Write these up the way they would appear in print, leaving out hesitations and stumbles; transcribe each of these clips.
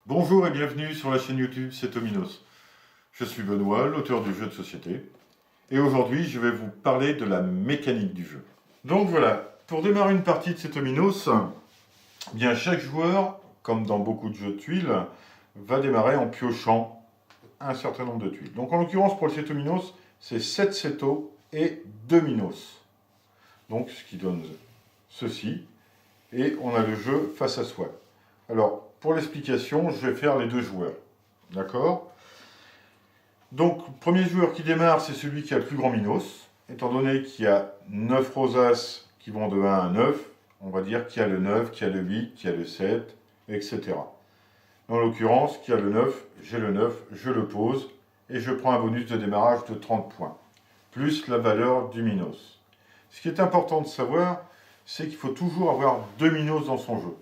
Bonjour et bienvenue sur la chaîne YouTube C'est Tominos. Je suis Benoît, l'auteur du jeu de société, et aujourd'hui je vais vous parler de la mécanique du jeu. Donc voilà, pour démarrer une partie de C'est Tominos, bien chaque joueur, comme dans beaucoup de jeux de tuiles, va démarrer en piochant un certain nombre de tuiles. Donc en l'occurrence pour le C'est Tominos, c'est 7 setos et 2 minos. Donc ce qui donne ceci, et on a le jeu face à soi. Alors, pour l'explication, je vais faire les deux joueurs. D'accord? Donc, le premier joueur qui démarre, c'est celui qui a le plus grand minos. Étant donné qu'il y a 9 rosaces qui vont de 1 à 9, on va dire qu'il y a le 9, qu'il y a le 8, qu'il y a le 7, etc. Dans l'occurrence, qui a le 9, j'ai le 9, je le pose, et je prends un bonus de démarrage de 30 points, plus la valeur du minos. Ce qui est important de savoir, c'est qu'il faut toujours avoir 2 minos dans son jeu,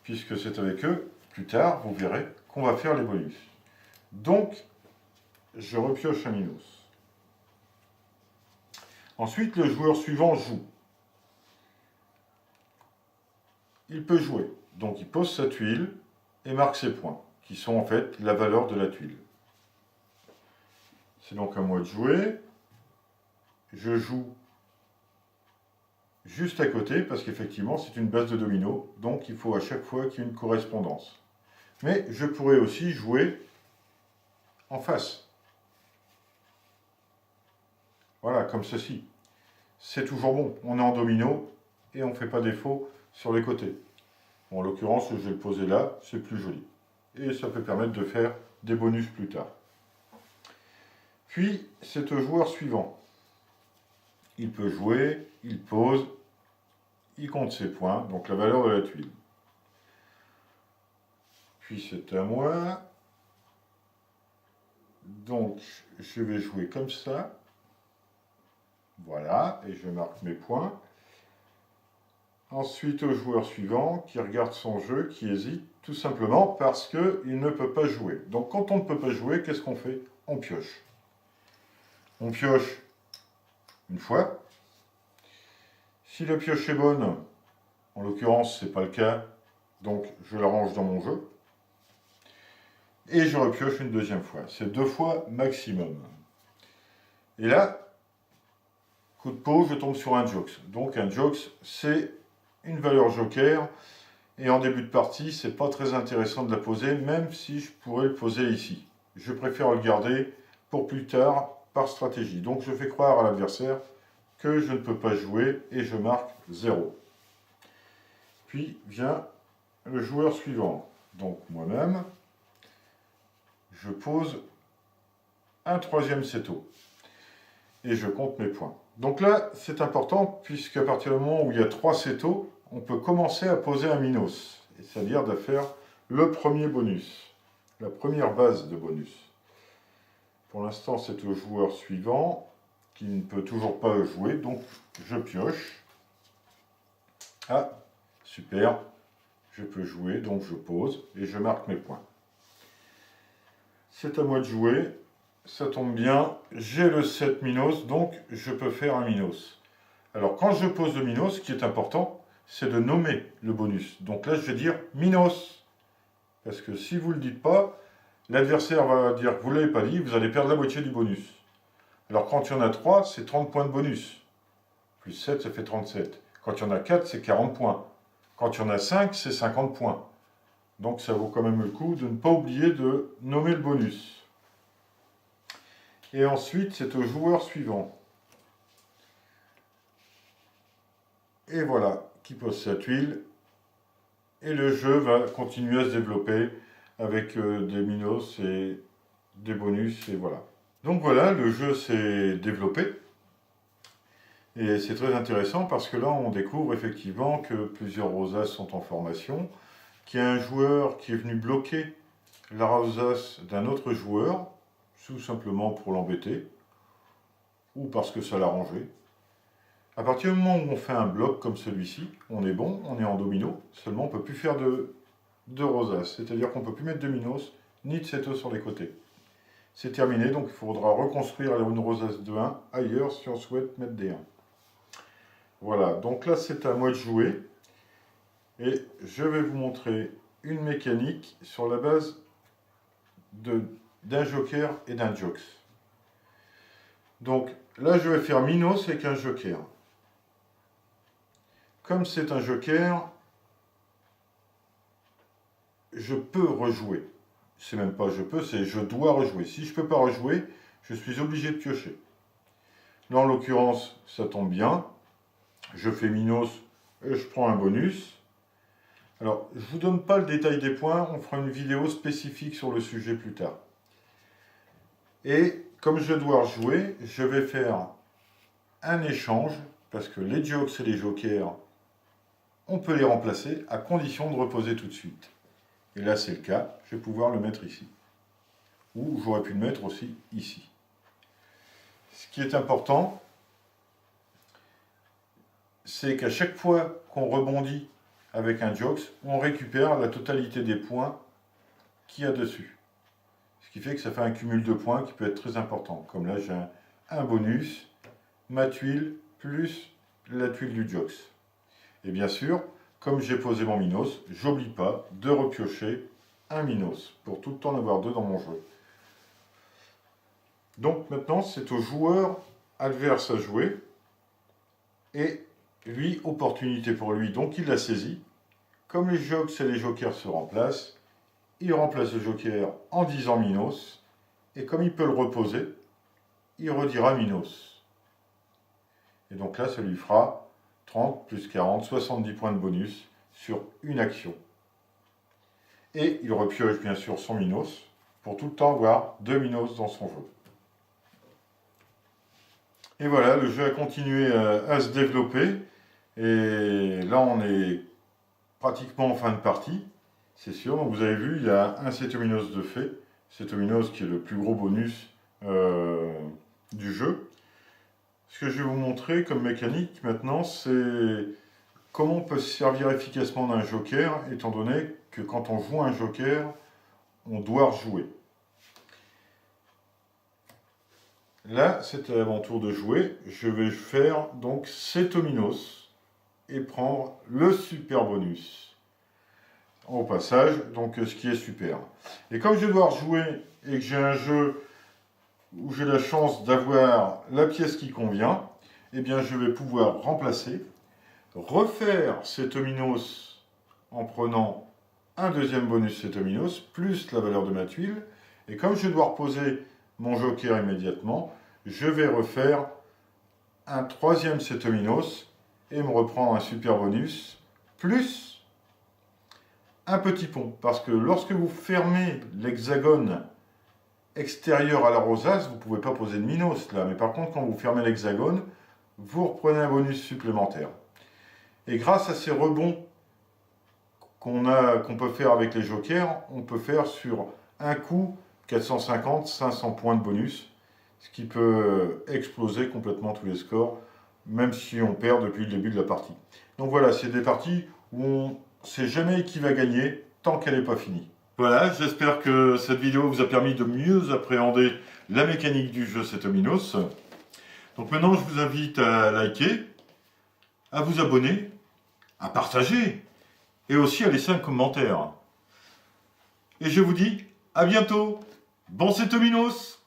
puisque c'est avec eux, plus tard, vous verrez, qu'on va faire les bonus. Donc, je repioche un minos. Ensuite, le joueur suivant joue. Il peut jouer. Donc, il pose sa tuile et marque ses points, qui sont en fait la valeur de la tuile. C'est donc à moi de jouer. Je joue juste à côté, parce qu'effectivement, c'est une base de domino, donc il faut à chaque fois qu'il y ait une correspondance. Mais je pourrais aussi jouer en face. Voilà, comme ceci. C'est toujours bon. On est en domino et on ne fait pas défaut sur les côtés. Bon, en l'occurrence, je vais le poser là, c'est plus joli. Et ça peut permettre de faire des bonus plus tard. Puis, c'est au joueur suivant. Il peut jouer, il pose, il compte ses points, donc la valeur de la tuile. Puis c'est à moi. Donc, je vais jouer comme ça. Voilà, et je marque mes points. Ensuite, au joueur suivant, qui regarde son jeu, qui hésite, tout simplement parce qu'il ne peut pas jouer. Donc, quand on ne peut pas jouer, qu'est-ce qu'on fait? On pioche. On pioche une fois. Si la pioche est bonne, en l'occurrence, ce n'est pas le cas, donc je la range dans mon jeu. Et je repioche une deuxième fois. C'est 2 fois maximum. Et là, coup de peau, je tombe sur un Jox. Donc un Jox, c'est une valeur joker. Et en début de partie, c'est pas très intéressant de la poser, même si je pourrais le poser ici. Je préfère le garder pour plus tard, par stratégie. Donc je fais croire à l'adversaire que je ne peux pas jouer et je marque 0. Puis vient le joueur suivant. Donc moi-même, je pose un troisième seto. Et je compte mes points. Donc là, c'est important, puisqu'à partir du moment où il y a 3 setos, on peut commencer à poser un minos. C'est-à-dire de faire le premier bonus, la première base de bonus. Pour l'instant, c'est au joueur suivant, qui ne peut toujours pas jouer, donc je pioche. Ah, super, je peux jouer, donc je pose, et je marque mes points. C'est à moi de jouer. Ça tombe bien, j'ai le 7 minos, donc je peux faire un minos. Alors quand je pose le minos, ce qui est important, c'est de nommer le bonus. Donc là, je vais dire minos. Parce que si vous ne le dites pas, l'adversaire va dire que vous ne l'avez pas dit, vous allez perdre la moitié du bonus. Alors quand il y en a 3, c'est 30 points de bonus. Plus 7, ça fait 37. Quand il y en a 4, c'est 40 points. Quand il y en a 5, c'est 50 points. Donc ça vaut quand même le coup de ne pas oublier de nommer le bonus. Et ensuite, c'est au joueur suivant. Et voilà, qui pose sa tuile. Et le jeu va continuer à se développer avec des minos et des bonus, et voilà. Donc voilà, le jeu s'est développé. Et c'est très intéressant parce que là, on découvre effectivement que plusieurs rosaces sont en formation, qu'il y a un joueur qui est venu bloquer la rosace d'un autre joueur, tout simplement pour l'embêter, ou parce que ça l'arrangeait. À partir du moment où on fait un bloc comme celui-ci, on est bon, on est en domino, seulement on ne peut plus faire de rosaces, c'est-à-dire qu'on ne peut plus mettre de minos, ni de seto sur les côtés. C'est terminé, donc il faudra reconstruire une rosace de 1 ailleurs si on souhaite mettre des 1. Voilà, donc là c'est à moi de jouer, et je vais vous montrer une mécanique sur la base d'un joker et d'un jox. Donc là, je vais faire Minos avec un joker. Comme c'est un joker, je peux rejouer. C'est même pas je peux, c'est je dois rejouer. Si je ne peux pas rejouer, je suis obligé de piocher. Là, en l'occurrence, ça tombe bien. Je fais Minos et je prends un bonus. Alors, je ne vous donne pas le détail des points, on fera une vidéo spécifique sur le sujet plus tard. Et comme je dois rejouer, je vais faire un échange, parce que les jokes et les jokers, on peut les remplacer à condition de reposer tout de suite. Et là, c'est le cas, je vais pouvoir le mettre ici. Ou j'aurais pu le mettre aussi ici. Ce qui est important, c'est qu'à chaque fois qu'on rebondit avec un jokes, on récupère la totalité des points qu'il y a dessus. Ce qui fait que ça fait un cumul de points qui peut être très important. Comme là, j'ai un bonus, ma tuile, plus la tuile du jokes. Et bien sûr, comme j'ai posé mon Minos, j'oublie pas de repiocher un Minos, pour tout le temps en avoir deux dans mon jeu. Donc maintenant, c'est au joueur adverse à jouer, et lui, opportunité pour lui, donc il l'a saisi. Comme les jokes et les jokers se remplacent, il remplace le joker en disant Minos, et comme il peut le reposer, il redira Minos. Et donc là, ça lui fera 30 plus 40, 70 points de bonus sur une action. Et il repioche bien sûr son Minos, pour tout le temps avoir 2 Minos dans son jeu. Et voilà, le jeu a continué à se développer, et là on est pratiquement en fin de partie, c'est sûr. Donc vous avez vu, il y a un Cétominos de fait, Cétominos qui est le plus gros bonus du jeu. Ce que je vais vous montrer comme mécanique maintenant, c'est comment on peut se servir efficacement d'un joker, étant donné que quand on joue un joker, on doit rejouer. Là, c'était à mon tour de jouer. Je vais faire donc Cétominos et prendre le super bonus. Au passage, donc ce qui est super. Et comme je dois rejouer et que j'ai un jeu où j'ai la chance d'avoir la pièce qui convient, eh bien je vais pouvoir remplacer, refaire Cétominos en prenant un deuxième bonus Cétominos, plus la valeur de ma tuile. Et comme je dois reposer mon joker immédiatement, je vais refaire un troisième Cétominos et me reprendre un super bonus, plus un petit pont. Parce que lorsque vous fermez l'hexagone extérieur à la rosace, vous ne pouvez pas poser de Minos là. Mais par contre, quand vous fermez l'hexagone, vous reprenez un bonus supplémentaire. Et grâce à ces rebonds qu'on peut faire avec les jokers, on peut faire sur un coup 450, 500 points de bonus, ce qui peut exploser complètement tous les scores, même si on perd depuis le début de la partie. Donc voilà, c'est des parties où on ne sait jamais qui va gagner tant qu'elle n'est pas finie. Voilà, j'espère que cette vidéo vous a permis de mieux appréhender la mécanique du jeu Cétominos. Donc maintenant, je vous invite à liker, à vous abonner, à partager, et aussi à laisser un commentaire. Et je vous dis à bientôt. Bon Cétominos!